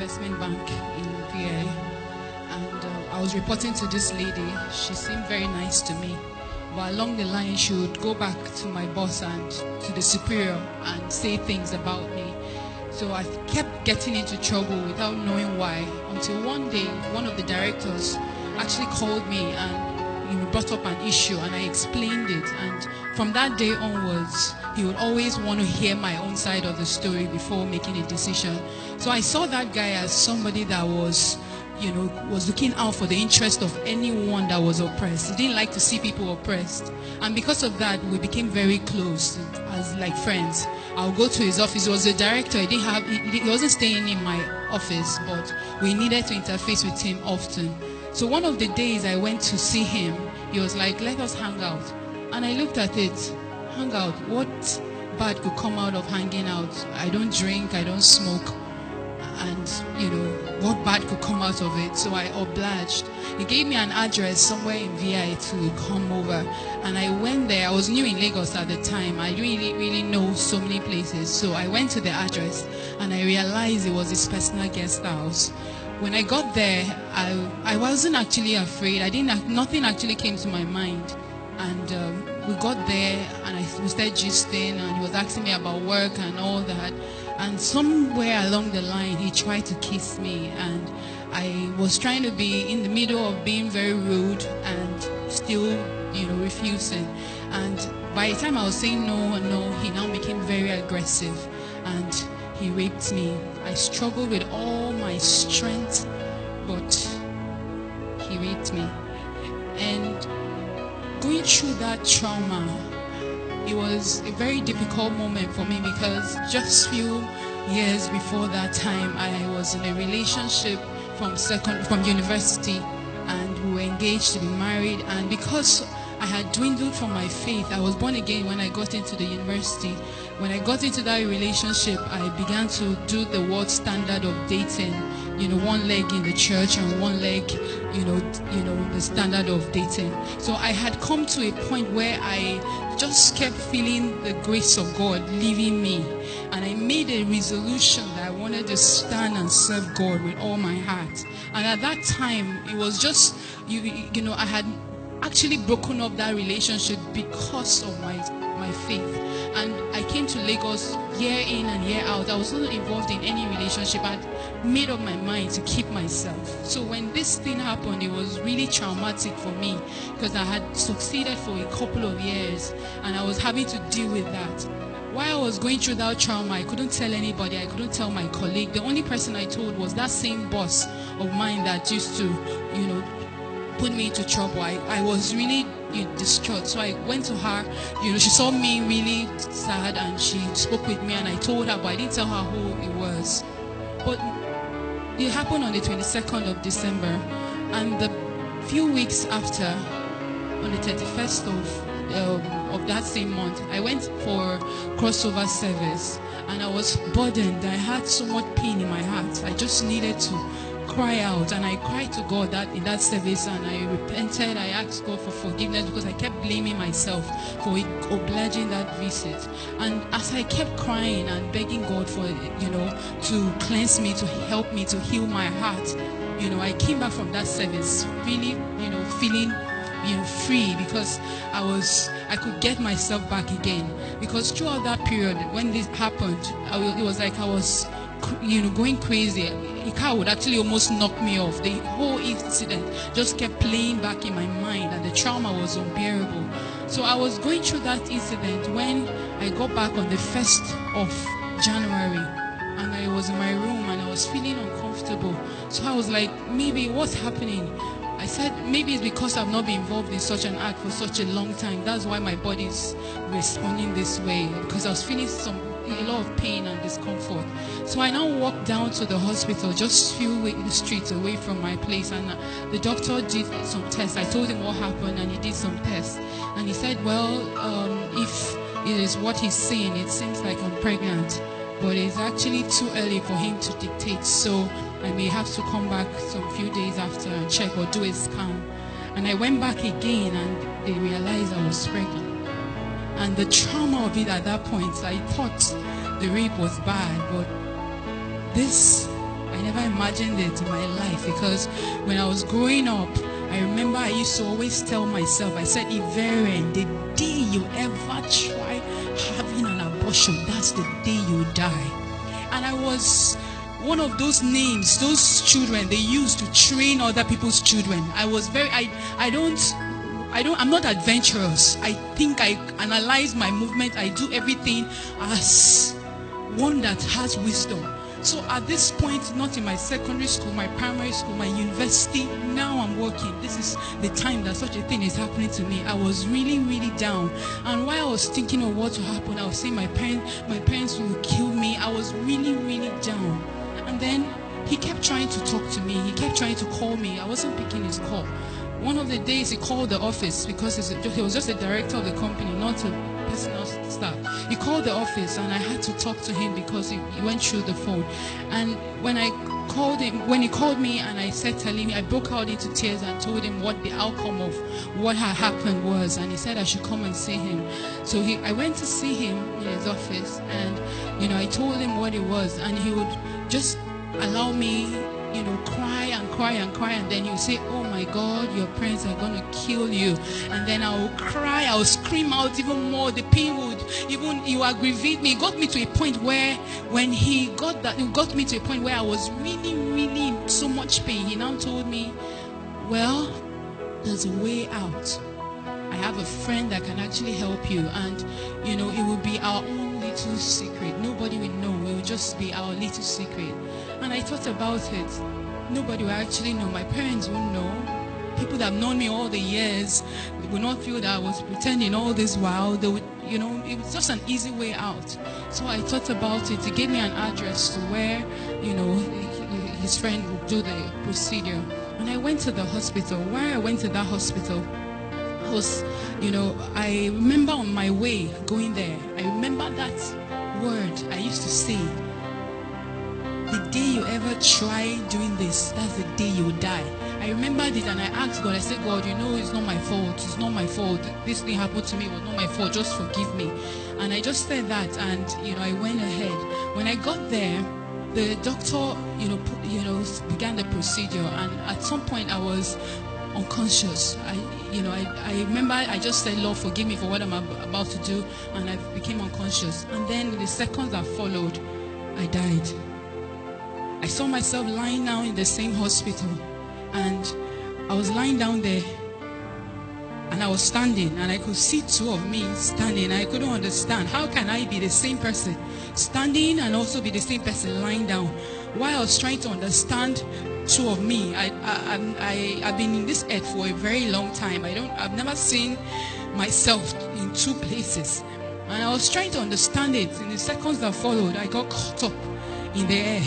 investment bank in VA, and I was reporting to this lady. She seemed very nice to me, but along the line she would go back to my boss and to the superior and say things about me. So I kept getting into trouble without knowing why, until one day one of the directors actually called me and brought up an issue, and I explained it. And from that day onwards, he would always want to hear my own side of the story before making a decision. So I saw that guy as somebody that was looking out for the interest of anyone that was oppressed. He didn't like to see people oppressed. And because of that, we became very close as like friends. I'll go to his office. He was a director. He wasn't staying in my office, but we needed to interface with him often. So one of the days I went to see him, he was like, let us hang out. And I looked at it, hang out, what bad could come out of hanging out? I don't drink, I don't smoke. And what bad could come out of it? So I obliged. He gave me an address somewhere in VI to come over, and I went there. I was new in Lagos at the time. I didn't really know so many places. So I went to the address and I realized it was his personal guest house. When I got there, I wasn't actually afraid. Nothing actually came to my mind. And we got there and we started gisting, and he was asking me about work and all that. And somewhere along the line, he tried to kiss me, and I was trying to be in the middle of being very rude and still, refusing. And by the time I was saying no, he now became very aggressive, and he raped me. I struggled with all my strength, but he raped me. And going through that trauma, it was a very difficult moment for me, because just few years before that time, I was in a relationship from university, and we were engaged to be married. And because I had dwindled from my faith, I was born again when I got into the university. When I got into that relationship, I began to do the world standard of dating, one leg in the church and one leg, the standard of dating. So I had come to a point where I just kept feeling the grace of God leaving me. And I made a resolution that I wanted to stand and serve God with all my heart. And at that time, it was just, I had actually broken up that relationship because of my faith. And I came to Lagos year in and year out. I was not involved in any relationship. I had made up my mind to keep myself. So when this thing happened, it was really traumatic for me, because I had succeeded for a couple of years and I was having to deal with that. While I was going through that trauma, I couldn't tell anybody. I couldn't tell my colleague. The only person I told was that same boss of mine that used to, put me into trouble. I was really distraught. So I went to her. She saw me really sad and she spoke with me, and I told her, but I didn't tell her who it was. But it happened on the 22nd of December, and the few weeks after, on the 31st of that same month, I went for crossover service, and I was burdened. I had so much pain in my heart. I just needed to cry out, and I cried to God in that service, and I repented. I asked God for forgiveness, because I kept blaming myself for obliging that visit. And as I kept crying and begging God for to cleanse me, to help me, to heal my heart, I came back from that service really feeling free, because I could get myself back again. Because throughout that period when this happened, it was like I was going crazy. A car would actually almost knock me off. The whole incident just kept playing back in my mind, and the trauma was unbearable. So I was going through that incident when I got back on the 1st of January, and I was in my room and I was feeling uncomfortable. So I was like, maybe what's happening? I said, maybe it's because I've not been involved in such an act for such a long time. That's why my body's responding this way, because I was feeling a lot of pain and discomfort. So I now walked down to the hospital, just a few streets away from my place, and the doctor did some tests. I told him what happened, and he did some tests, and he said, well, if it is what he's saying, it seems like I'm pregnant, but it's actually too early for him to dictate, so I may have to come back some few days after and check or do a scan. And I went back again, and they realized I was pregnant. And the trauma of it at that point, I thought the rape was bad, but this, I never imagined it in my life, because when I was growing up, I remember I used to always tell myself, I said, Iveren, the day you ever try having an abortion, that's the day you die. And I was one of those names, those children they used to train other people's children. I was very, I'm not adventurous. I think I analyze my movement. I do everything as one that has wisdom. So at this point, not in my secondary school, my primary school, my university, now I'm working. This is the time that such a thing is happening to me. I was really, really down. And while I was thinking of what will happen, I was saying my parents will kill me. I was really, really down. And then he kept trying to talk to me. He kept trying to call me. I wasn't picking his call. One of the days he called the office, because he was just a director of the company, not a personal staff. He called the office and I had to talk to him because he went through the phone. And when he called me and I said, telling me, I broke out into tears and told him what the outcome of what had happened was. And he said I should come and see him. So I went to see him in his office, and I told him what it was, and he would just allow me cry and cry and cry, and then you say, oh my God, your parents are gonna kill you. And then I will cry, I will scream out even more. The pain would you aggravate me. It got me to a point where when it got me to a point where I was really, really in so much pain. He now told me, well, there's a way out. I have a friend that can actually help you, and it will be our own little secret. Nobody will know. It will just be our little secret. And I thought about it. Nobody will actually know. My parents won't know. People that have known me all the years will not feel that I was pretending all this while. They would, it was just an easy way out. So I thought about it. He gave me an address to where, his friend would do the procedure. And I went to the hospital. Why I went to that hospital was, I remember on my way going there, I remember that word I used to say. The day you ever try doing this, that's the day you die. I remembered it and I asked God, I said, God, it's not my fault. It's not my fault. This thing happened to me. It was not my fault. Just forgive me. And I just said that, and, I went ahead. When I got there, the doctor, began the procedure, and at some point I was unconscious. I remember I just said, Lord, forgive me for what I'm about to do, and I became unconscious. And then in the seconds that followed, I died. I saw myself lying down in the same hospital, and I was lying down there, and I was standing, and I could see two of me standing. I couldn't understand, how can I be the same person standing and also be the same person lying down? While I was trying to understand two of me, I've been in this earth for a very long time. I've never seen myself in two places, and I was trying to understand it. In the seconds that followed, I got caught up in the air.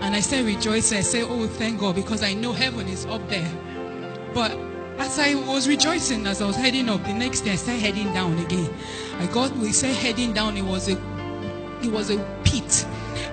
And I started rejoicing. I said, oh, thank God, because I know heaven is up there. But as I was rejoicing, as I was heading up, the next day I started heading down again. We said heading down, it was a pit.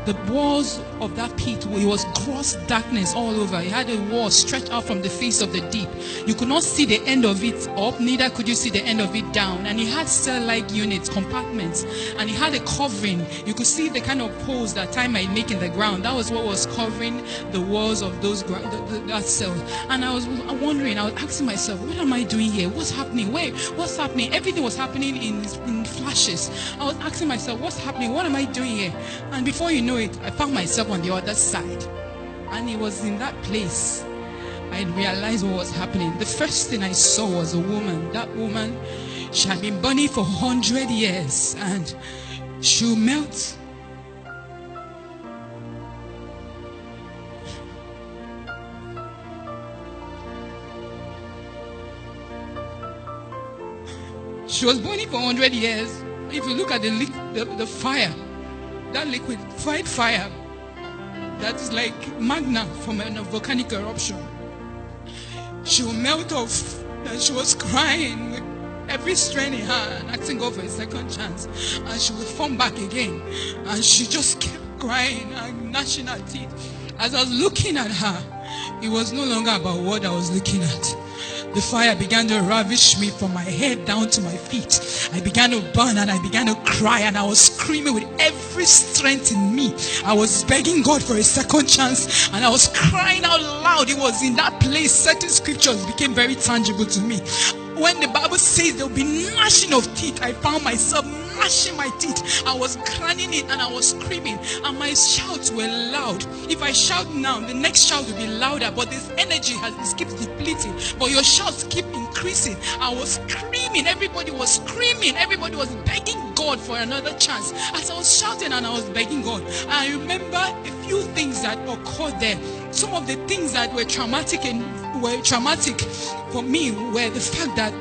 The walls of that pit, it was gross darkness all over. It had a wall stretched out from the face of the deep. You could not see the end of it up, neither could you see the end of it down. And it had cell-like units, compartments, and it had a covering. You could see the kind of holes that time might make in the ground. That was what was covering the walls of those that cell. And I was wondering, I was asking myself, what am I doing here? What's happening? What's happening? Everything was happening in flashes. I was asking myself, what's happening? What am I doing here? And before you know it, I found myself on the other side. And it was in that place I realized what was happening. The first thing I saw was a woman. That woman, she had been burning for 100 years, and she'll melt. She was burning for 100 years. If you look at the fire, that liquid fried fire, that is like magna from a volcanic eruption. She will melt off, and she was crying with every strain in her and asking God for a second chance, and she would fall back again, and she just kept crying and gnashing her teeth. As I was looking at her, it was no longer about what I was looking at. The fire began to ravish me from my head down to my feet. I began to burn and I began to cry, and I was screaming with every strength in me. I was begging God for a second chance, and I was crying out loud. It was in that place certain scriptures became very tangible to me. When the Bible says there will be gnashing of teeth, I found myself gnashing my teeth. I was grinding it and I was screaming, and my shouts were loud. If I shout now, the next shout will be louder, but this energy it keeps depleting, but your shouts keep increasing. I was screaming, everybody was screaming, everybody was begging God for another chance. As I was shouting and I was begging God, I remember a few things that occurred there. Some of the things that were traumatic for me were the fact that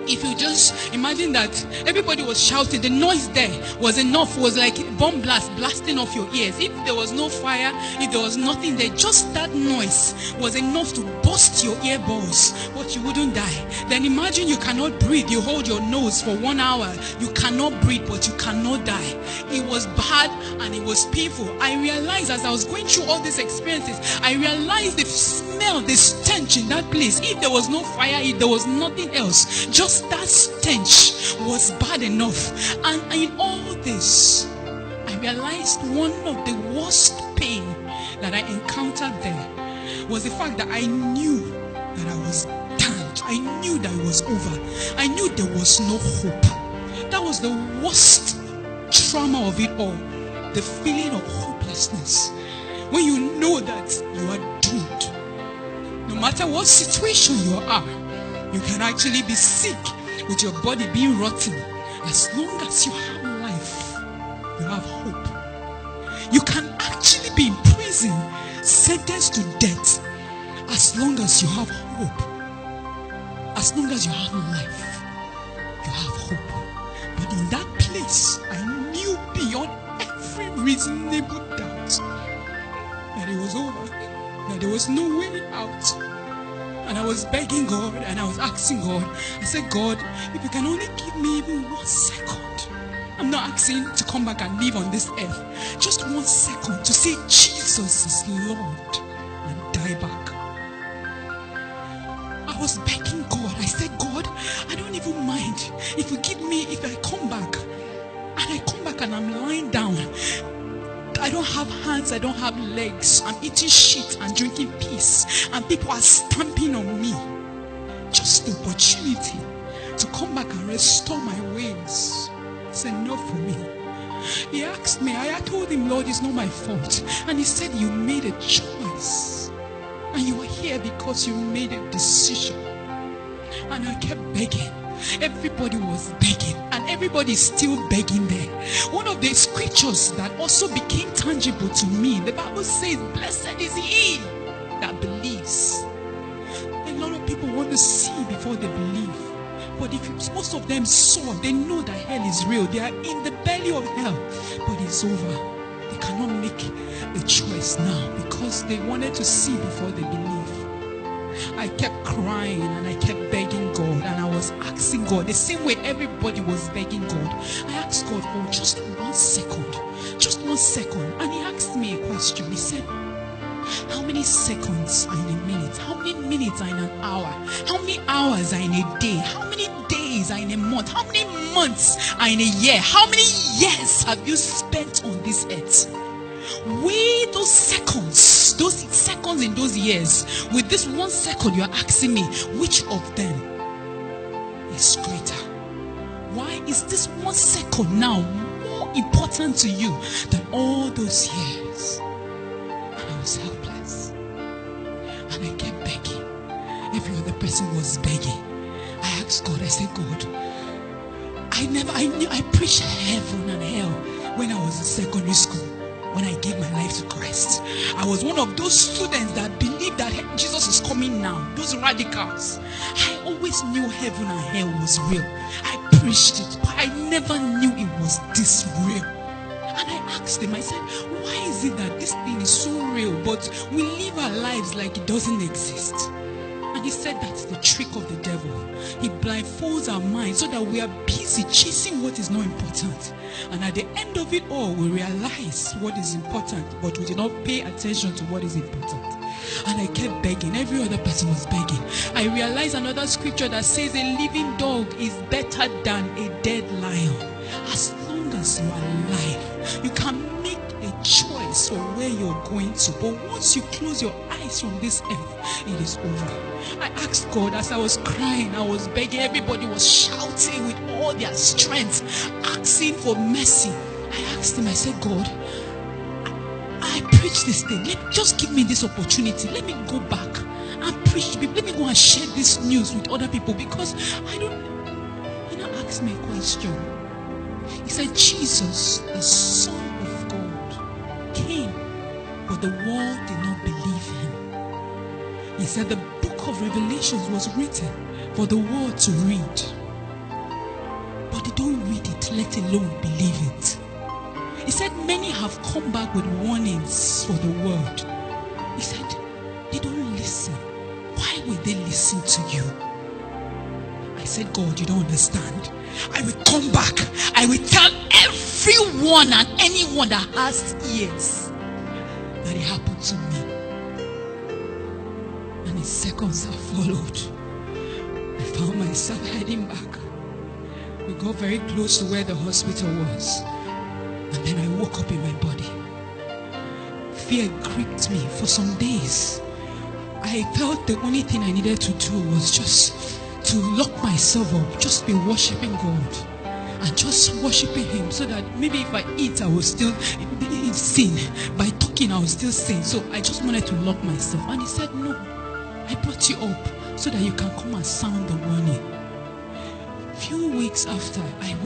if you just imagine that everybody was shouting, the noise there was enough, was like a bomb blast blasting off your ears. If there was no fire, if there was nothing there, just that noise was enough to burst your earballs, but you wouldn't die. Then imagine you cannot breathe. You hold your nose for 1 hour. You cannot breathe, but you cannot die. It was bad and it was painful. I realized as I was going through all these experiences, I realized the smell, the stench in that place. If there was no fire, if there was nothing else, just that stench was bad enough. And in all this, I realized one of the worst pain that I encountered there was the fact that I knew that I was damned. I knew that it was over. I knew there was no hope. That was the worst trauma of it all. The feeling of hopelessness. When you know that you are doomed. No matter what situation you are, you can actually be sick with your body being rotten. As long as you have life, you have hope. You can actually be in prison, sentenced to death. As long as you have hope. As long as you have life, you have hope. But in that place, I knew beyond every reasonable doubt that it was over. That there was no way out. And I was begging God and I was asking God. I said, God, if you can only give me even 1 second. I'm not asking to come back and live on this earth. Just 1 second to say Jesus is Lord and die back. I was begging God. I said, God, I don't even mind if you give me, if I come back. And I come back and I'm lying down. I don't have hands, I don't have legs. I'm eating shit and drinking piss, and people are stamping on me. Just the opportunity to come back and restore my ways. It's enough for me. He asked me, I told him, Lord, it's not my fault. And he said, you made a choice. And you are here because you made a decision. And I kept begging. Everybody was begging, and everybody is still begging there. One of the scriptures that also became tangible to me, the Bible says, blessed is he that believes. A lot of people want to see before they believe. But if most of them saw, they know that hell is real. They are in the belly of hell, but it's over. They cannot make a choice now because they wanted to see before they believe. I kept crying and I kept begging God, and I was asking God the same way everybody was begging God. I asked God for just 1 second, just 1 second, and he asked me a question. He said, how many seconds are in a minute? How many minutes are in an hour? How many hours are in a day? How many days are in a month? How many months are in a year? How many years have you spent on this earth? Weigh those seconds in those years. With this 1 second, you are asking me, which of them is greater? Why is this 1 second now more important to you than all those years? And I was helpless. And I kept begging. Every other person was begging. I asked God, I said, God, I preached heaven and hell when I was in secondary school. When I gave my life to Christ, I was one of those students that believed that Jesus is coming now. Those radicals. I always knew heaven and hell was real. I preached it, but I never knew it was this real. And I asked him, I said, why is it that this thing is so real, but we live our lives like it doesn't exist? And And he said that's the trick of the devil. He blindfolds our minds so that we are busy chasing what is not important. And at the end of it all, we realize what is important, but we did not pay attention to what is important. And I kept begging. Every other person was begging. I realized another scripture that says a living dog is better than a dead lion. As long as you are alive, you can make a choice for where you're going to. But once you close your eyes from this earth, it is over. I asked God as I was crying, I was begging. Everybody was shouting with all their strength, asking for mercy. I asked him, I said, God, I preach this thing. Just give me this opportunity. Let me go back and preach to people. Let me go and share this news with other people, because I don't. He asked me a question. He said, Jesus, the Son of God, came, but the world did not believe him. He said the book of Revelations was written for the world to read, but they don't read it, let alone believe it. He said many have come back with warnings for the world. He said they don't listen. Why will they listen to you? I said, God, you don't understand. I will come back. I will tell everyone and anyone that has ears that it happened to me. And in seconds that followed, I found myself heading back. We got very close to where the hospital was. And then I woke up in my body. Fear gripped me for some days. I felt the only thing I needed to do was just to lock myself up, just be worshiping God and just worshiping him, so that maybe if I eat, I will still sin. By talking, I will still sin. So I just wanted to lock myself. And he said, no, I brought you up so that you can come and sound the warning. Few weeks after I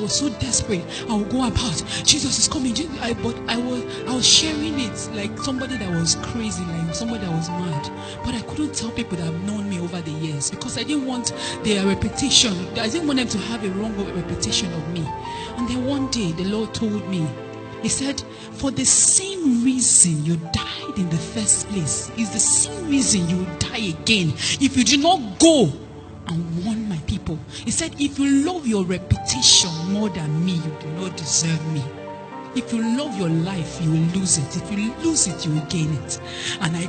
was so desperate. I would go about, Jesus is coming. But I was sharing it like somebody that was crazy, like somebody that was mad. But I couldn't tell people that have known me over the years, because I didn't want their reputation. I didn't want them to have a wrong reputation of me. And then one day the Lord told me, he said, for the same reason you died in the first place is the same reason you will die again if you do not go and warn my people. He said, if you love your reputation more than me, you do not deserve me. If you love your life, you will lose it. If you lose it, you will gain it. And I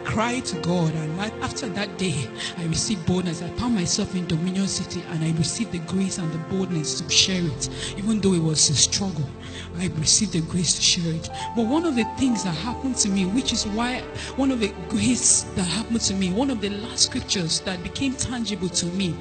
cried to God. And after that day, I received boldness. I found myself in Dominion City, and I received the grace and the boldness to share it. Even though it was a struggle, I received the grace to share it. But one of the things that happened to me, which is why one of the grace that happened to me, one of the last scriptures that became tangible to me,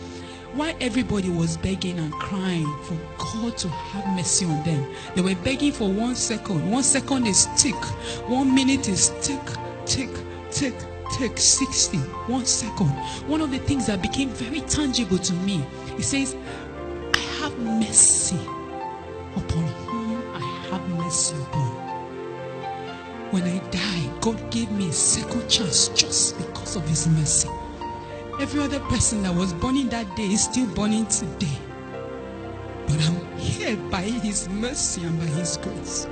why everybody was begging and crying for God to have mercy on them. They were begging for 1 second. 1 second is tick. 1 minute is tick, tick, tick, tick. 60. 1 second. One of the things that became very tangible to me, it says, I have mercy upon whom I have mercy upon. When I died, God gave me a second chance just because of his mercy. Every other person that was burning that day is still burning today. But I'm here by his mercy and by his grace.